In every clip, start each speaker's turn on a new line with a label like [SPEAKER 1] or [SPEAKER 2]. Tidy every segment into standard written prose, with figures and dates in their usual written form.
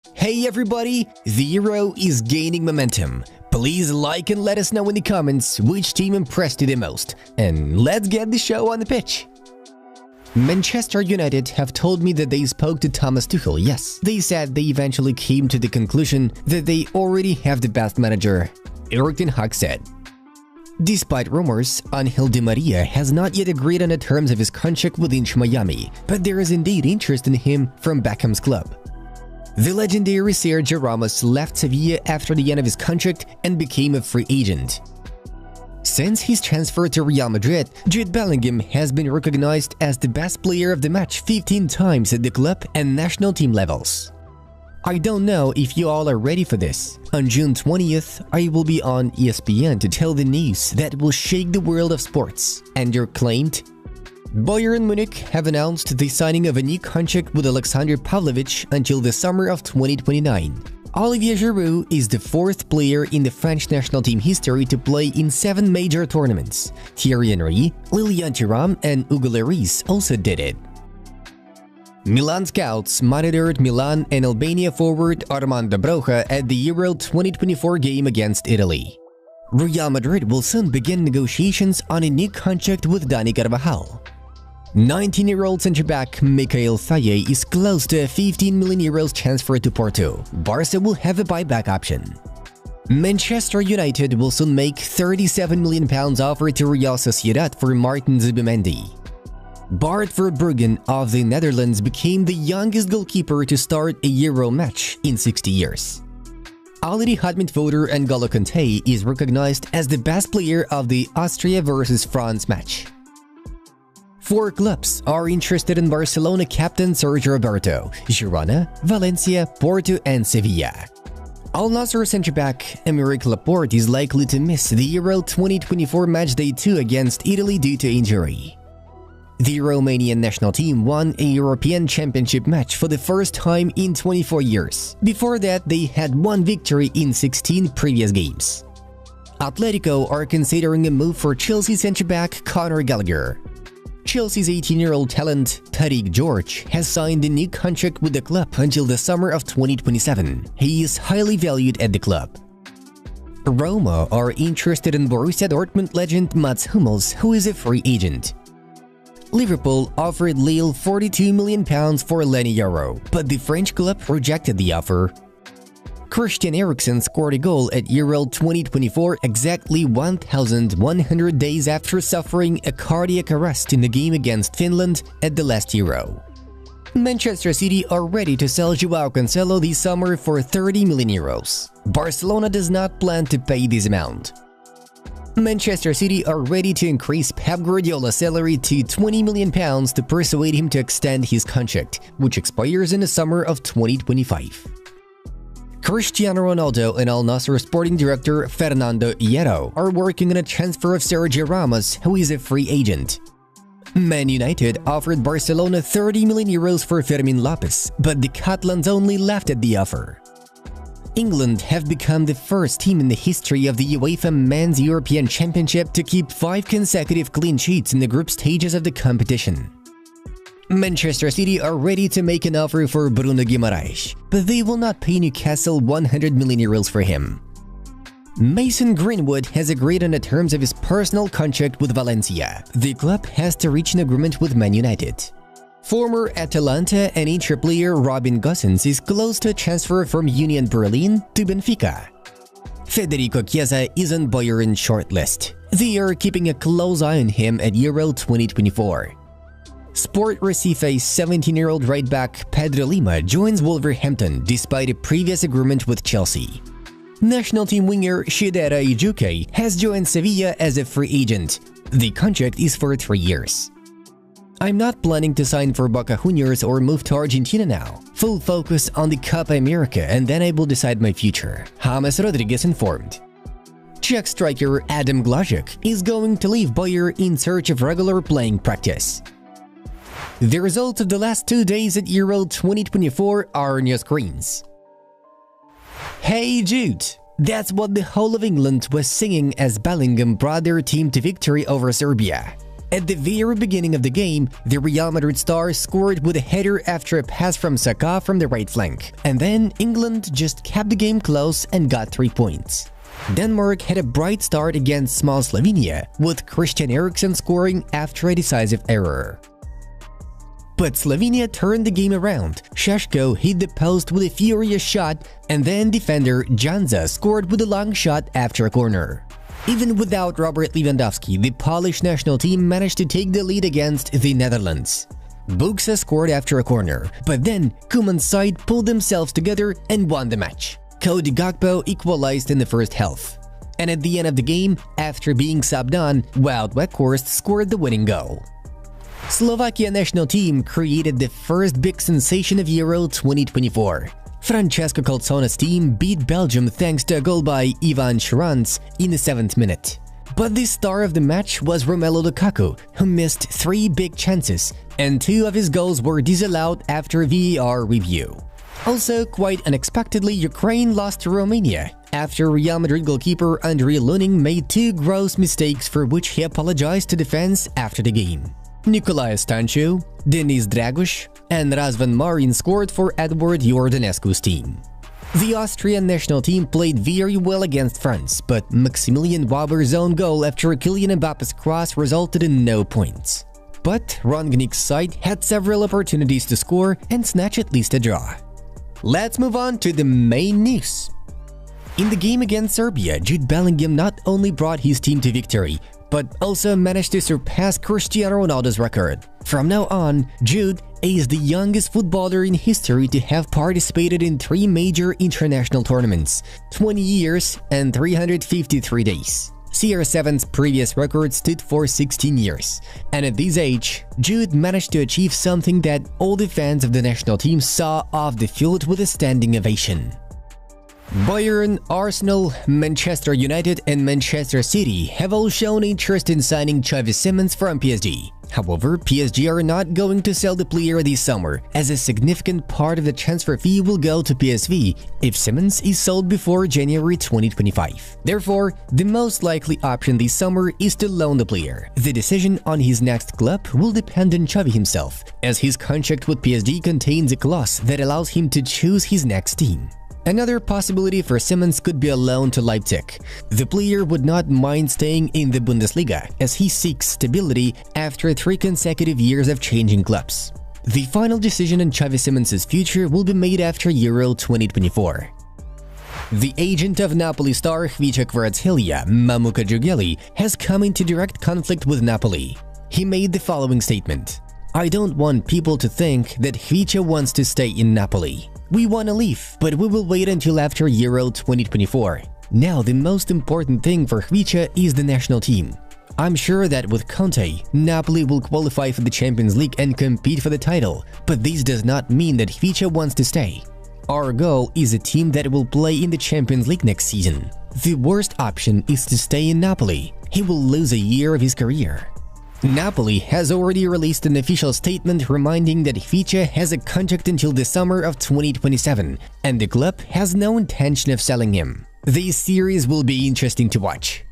[SPEAKER 1] Hey everybody, the Euro is gaining momentum. Please like and let us know in the comments which team impressed you the most. And let's get the show on the pitch. Manchester United have told me that they spoke to Thomas Tuchel. Yes, they said they eventually came to the conclusion that they already have the best manager, Erik ten Hag said. Despite rumors, Angel Di Maria has not yet agreed on the terms of his contract with Inter Miami, but there is indeed interest in him from Beckham's club. The legendary Sergio Ramos left Sevilla after the end of his contract and became a free agent. Since his transfer to Real Madrid, Jude Bellingham has been recognized as the best player of the match 15 times at the club and national team levels. I don't know if you all are ready for this. On June 20th, I will be on ESPN to tell the news that will shake the world of sports. And you're claimed? Bayern Munich have announced the signing of a new contract with Alexander Pavlovich until the summer of 2029. Olivier Giroud is the fourth player in the French national team history to play in 7 major tournaments. Thierry Henry, Lilian Thuram, and Hugo Lloris also did it. Milan scouts monitored Milan and Albania forward Armando Broja at the Euro 2024 game against Italy. Real Madrid will soon begin negotiations on a new contract with Dani Carvajal. 19-year-old centre-back Mikhail Faye is close to a €15 million transfer to Porto. Barca will have a buyback option. Manchester United will soon make £37 million offer to Real Sociedad for Martin Zubimendi. Bart Verbruggen of the Netherlands became the youngest goalkeeper to start a Euro match in 60 years. Already hot midfielder N'Golo Kanté is recognized as the best player of the Austria vs France match. 4 clubs are interested in Barcelona captain Sergio Roberto: Girona, Valencia, Porto and Sevilla. Al Nassr centre-back Aymeric Laporte is likely to miss the Euro 2024 matchday 2 against Italy due to injury. The Romanian national team won a European Championship match for the first time in 24 years. Before that, they had 1 victory in 16 previous games. Atletico are considering a move for Chelsea centre-back Conor Gallagher. Chelsea's 18-year-old talent, Tariq George, has signed a new contract with the club until the summer of 2027. He is highly valued at the club. Roma are interested in Borussia Dortmund legend Mats Hummels, who is a free agent. Liverpool offered Lille £42 million for Lenny Yoro, but the French club rejected the offer. Christian Eriksen scored a goal at Euro 2024 exactly 1,100 days after suffering a cardiac arrest in the game against Finland at the last Euro. Manchester City are ready to sell Joao Cancelo this summer for €30 million. Barcelona does not plan to pay this amount. Manchester City are ready to increase Pep Guardiola's salary to £20 million to persuade him to extend his contract, which expires in the summer of 2025. Cristiano Ronaldo and Al Nassr sporting director Fernando Hierro are working on a transfer of Sergio Ramos, who is a free agent. Man United offered Barcelona €30 million for Fermin Lopez, but the Catalans only laughed at the offer. England have become the first team in the history of the UEFA Men's European Championship to keep 5 consecutive clean sheets in the group stages of the competition. Manchester City are ready to make an offer for Bruno Guimaraes, but they will not pay Newcastle €100 million for him. Mason Greenwood has agreed on the terms of his personal contract with Valencia. The club has to reach an agreement with Man United. Former Atalanta and Inter player Robin Gosens is close to a transfer from Union Berlin to Benfica. Federico Chiesa is on Bayern's shortlist. They are keeping a close eye on him at Euro 2024. Sport Recife's 17-year-old right-back Pedro Lima joins Wolverhampton despite a previous agreement with Chelsea. National team winger Shidera Ijuke has joined Sevilla as a free agent. The contract is for 3 years. I'm not planning to sign for Boca Juniors or move to Argentina now. Full focus on the Copa America and then I will decide my future, James Rodriguez informed. Czech striker Adam Glazek is going to leave Bayer in search of regular playing practice. The results of the last 2 days at Euro 2024 are on your screens. Hey Jude! That's what the whole of England was singing as Bellingham brought their team to victory over Serbia. At the very beginning of the game, the Real Madrid star scored with a header after a pass from Saka from the right flank. And then England just kept the game close and got 3 points. Denmark had a bright start against small Slovenia, with Christian Eriksen scoring after a decisive error. But Slovenia turned the game around. Šeško hit the post with a furious shot, and then defender Janza scored with a long shot after a corner. Even without Robert Lewandowski, the Polish national team managed to take the lead against the Netherlands. Buksa scored after a corner, but then Koeman's side pulled themselves together and won the match. Cody Gakpo equalized in the first half. And at the end of the game, after being subbed on, Wout Weghorst scored the winning goal. Slovakia national team created the first big sensation of Euro 2024. Francesco Calzone's team beat Belgium thanks to a goal by Ivan Šranc in the 7th minute. But the star of the match was Romelu Lukaku, who missed 3 big chances, and 2 of his goals were disallowed after VAR review. Also, quite unexpectedly, Ukraine lost to Romania after Real Madrid goalkeeper Andrei Lunin made 2 gross mistakes for which he apologized to the fans after the game. Nicolae Stanciu, Denis Draguš, and Razvan Marin scored for Edward Iordanescu's team. The Austrian national team played very well against France, but Maximilian Wauber's own goal after Kylian Mbappe's cross resulted in no points. But Rangnick's side had several opportunities to score and snatch at least a draw. Let's move on to the main news. In the game against Serbia, Jude Bellingham not only brought his team to victory, but also managed to surpass Cristiano Ronaldo's record. From now on, Jude is the youngest footballer in history to have participated in 3 major international tournaments, 20 years and 353 days. CR7's previous record stood for 16 years, and at this age, Jude managed to achieve something that all the fans of the national team saw off the field with a standing ovation. Bayern, Arsenal, Manchester United and Manchester City have all shown interest in signing Xavi Simons from PSG. However, PSG are not going to sell the player this summer, as a significant part of the transfer fee will go to PSV if Simons is sold before January 2025. Therefore, the most likely option this summer is to loan the player. The decision on his next club will depend on Xavi himself, as his contract with PSG contains a clause that allows him to choose his next team. Another possibility for Simons could be a loan to Leipzig. The player would not mind staying in the Bundesliga, as he seeks stability after 3 consecutive years of changing clubs. The final decision on Xavi Simons' future will be made after Euro 2024. The agent of Napoli star Khvicha Kvaratskhelia, Mamu Kajugeli, has come into direct conflict with Napoli. He made the following statement: "I don't want people to think that Khvicha wants to stay in Napoli. We want to leave, but we will wait until after Euro 2024. Now, the most important thing for Khvicha is the national team. I'm sure that with Conte, Napoli will qualify for the Champions League and compete for the title, but this does not mean that Khvicha wants to stay. Our goal is a team that will play in the Champions League next season. The worst option is to stay in Napoli. He will lose a year of his career." Napoli has already released an official statement reminding that Khvicha has a contract until the summer of 2027, and the club has no intention of selling him. This series will be interesting to watch.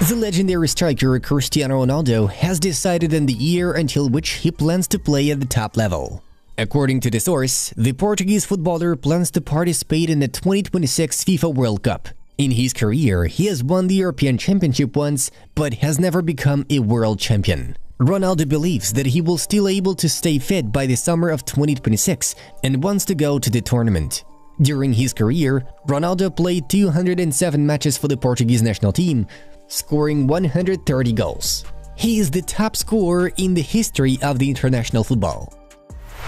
[SPEAKER 1] The legendary striker Cristiano Ronaldo has decided on the year until which he plans to play at the top level. According to the source, the Portuguese footballer plans to participate in the 2026 FIFA World Cup. In his career, he has won the European Championship once, but has never become a world champion. Ronaldo believes that he will still able to stay fit by the summer of 2026 and wants to go to the tournament. During his career, Ronaldo played 207 matches for the Portuguese national team, scoring 130 goals. He is the top scorer in the history of the international football.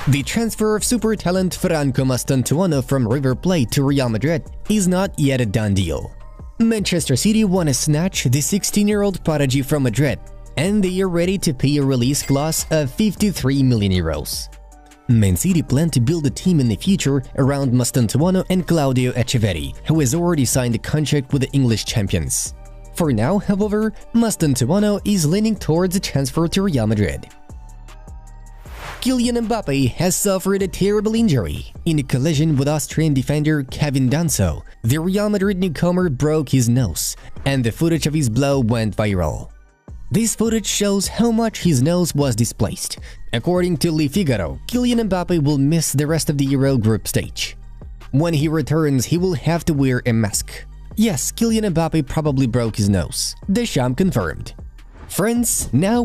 [SPEAKER 1] The transfer of super talent Franco Mastantuono from River Plate to Real Madrid is not yet a done deal. Manchester City want to snatch the 16-year-old prodigy from Madrid, and they are ready to pay a release clause of 53 million euros. Man City plan to build a team in the future around Mastantuono and Claudio Echeverri, who has already signed a contract with the English champions. For now, however, Mastantuono is leaning towards a transfer to Real Madrid. Kylian Mbappe has suffered a terrible injury. In a collision with Austrian defender Kevin Danso, the Real Madrid newcomer broke his nose, and the footage of his blow went viral. This footage shows how much his nose was displaced. According to Le Figaro, Kylian Mbappe will miss the rest of the Euro group stage. When he returns, he will have to wear a mask. Yes, Kylian Mbappe probably broke his nose. Deschamps confirmed. Friends, now